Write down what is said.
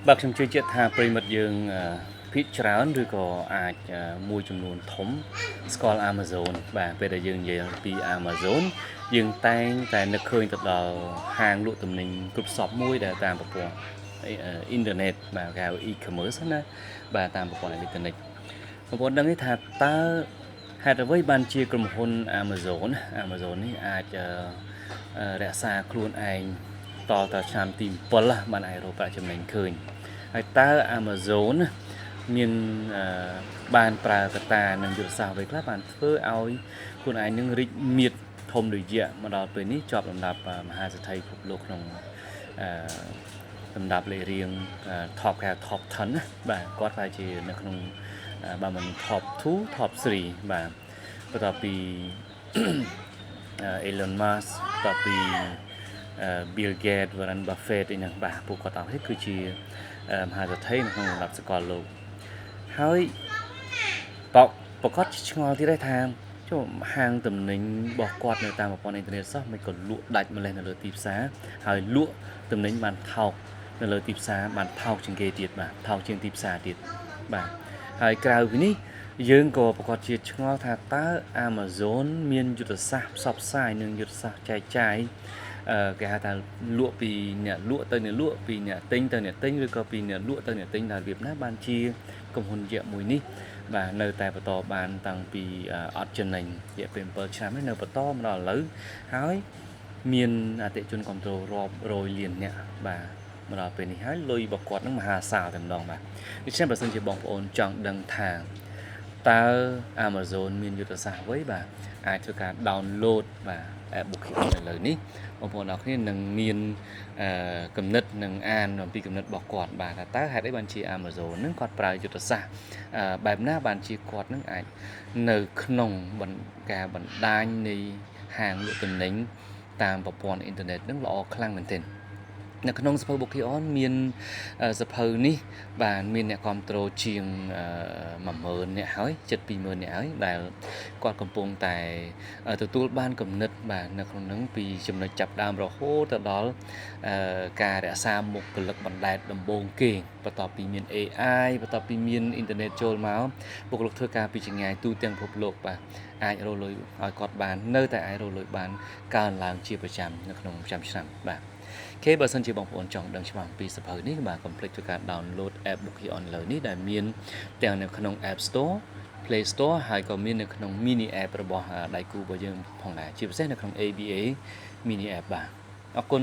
បាទខ្ញុំជឿជាក់ថាប្រិមិត្តយើងភាគច្រើនឬក៏អាចមួយចំនួនធំស្គាល់ Amazon បាទពេលដែលយើងនិយាយពី Amazon យើងតែងតែនឹកឃើញទៅដល់ហាងលក់ទំនិញគ្រប់សពមួយដែលតាមប្រព័ន្ធអ៊ីនធឺណិតបាទគេហៅ e-commerce ណាបាទតាមប្រព័ន្ធអេឡិចត្រូនិកបងប្អូនដឹងទេថាតើហេតុអ្វីបានជាក្រុមហ៊ុន Amazon នេះអាចរក្សាខ្លួនឯងតទៅឆ្នាំទី7បានអាចរកប្រាក់ចំណេញឃើញហើយតើ Amazon មានបានប្រើកត្តានិងយុទ្ធសាស្ត្រអ្វីខ្លះបានធ្វើឲ្យខ្លួនឯងនឹងរីកមាឌធំរយៈមកដល់ពេលនេះជាប់លំដាប់មហាសេដ្ឋីពិភពលោកក្នុងលំដាប់លេខរៀង top 10ណាបាទគាត់ខ្លាចជានៅក្នុងបើមិន top 2 top 3បាទបន្ទាប់ពី Elon Musk បន្ទាប់ពី Bill Gates Warren Buffett ឯហ្នឹងបាទពួកគាត់អស់នេះគឺជាមហាសេដ្ឋីនៅក្នុងលំដាប់សកលលោកហើយប្រកាសឆ្ងល់ទៀតដែរថាចូលហាងទំនិញរបស់គាត់នៅតាមប្រព័ន្ធអ៊ីនធឺណិតសោះមិនក៏លក់ដាច់ម្លេះនៅលើទីផ្សារហើយលក់ទំនិញបានថោកនៅលើទីផ្សារបានថោកជាងគេទៀតបាទថោកជាងទីផ្សារទៀតបាទហើយក្រៅពីនេះយើងក៏ប្រកាសជាឆ្ងល់ថាតើ Amazon មានយុទ្ធសាស្ត្រផ្សព្វផ្សាយនិងយុទ្ធសាស្ត្រចែកចាយគេហៅថាលក់ពីអ្នកលក់ទៅអ្នកលក់ពីអ្នកទិញទៅអ្នកទិញឬក៏ពីអ្នកលក់ទៅអ្នកទិញដល់របៀបណាបានជាក្រុមហ៊ុនរយៈមួយនេះបាទនៅតែបន្តបានតាំងពីអត់ចំណេញរយៈពេល7ឆ្នាំហើយនៅបន្តមកដល់ឥឡូវហើយមានអតិជនគ្រប់គ្រងរាប់រយលានអ្នកបាទមកដល់ពេលនេះហើយលុយរបស់គាត់នឹងមហាសាលតែម្ដងបាទដូច្នេះបើសិនជាបងប្អូនចង់ដឹងថាតើ Amazon មានយុទ្ធសាស្ត្រអ្វីបាទអាចធ្វើការ download បាទ e-book ឥឡូវនេះបងប្អូនអរគ្នានឹងមានគំនិតនឹងអានអំពីគំនិតរបស់គាត់បាទថាតើហេតុអីបានជា Amazon នឹងគាត់ប្រើយុទ្ធសាស្ត្របែបណាបានជាគាត់នឹងអាចនៅក្នុងការបណ្ដាញនៃហាងលក់ទំនិញតាមប្រព័ន្ធអ៊ីនធឺណិតនឹងល្អខ្លាំងមែនទែននៅក្នុងសភៅ Bookkeyon មានសភៅនេះបាទមានអ្នកគ្រប់គ្រងជាង10000អ្នកហើយជិត20000អ្នកហើយដែលគាត់កំពុងតែទទួលបានគំនិតបាទនៅក្នុងនឹងពីចំណុចចាប់ដើមរហូតទៅដល់ការរក្សាមុខលិកបណ្ដែតដំបូងគេបន្ទាប់ពីមាន AI បន្ទាប់ពីមានអ៊ីនធឺណិតចូលមកបុគ្គលិកធ្វើការពីចម្ងាយទូទាំងពិភពលោកបាទអាចរកលុយឲ្យគាត់បាននៅតែអាចរកលុយបានកើនឡើងជាប្រចាំនៅក្នុងប្រចាំឆ្នាំបាទគេបើសិនជាបងប្អូនចង់ដឹងច្បាស់ពីសភៅនេះបាទកុំភ្លេចធ្វើការ download app Bookkeyon លើនេះដែលមានទាំងនៅក្នុង App Store Play Store ហើយក៏មាននៅក្នុង mini app របស់ដៃគូរបស់យើងផងដែរជាពិសេសនៅក្នុង ABA mini app បាទអរគុណ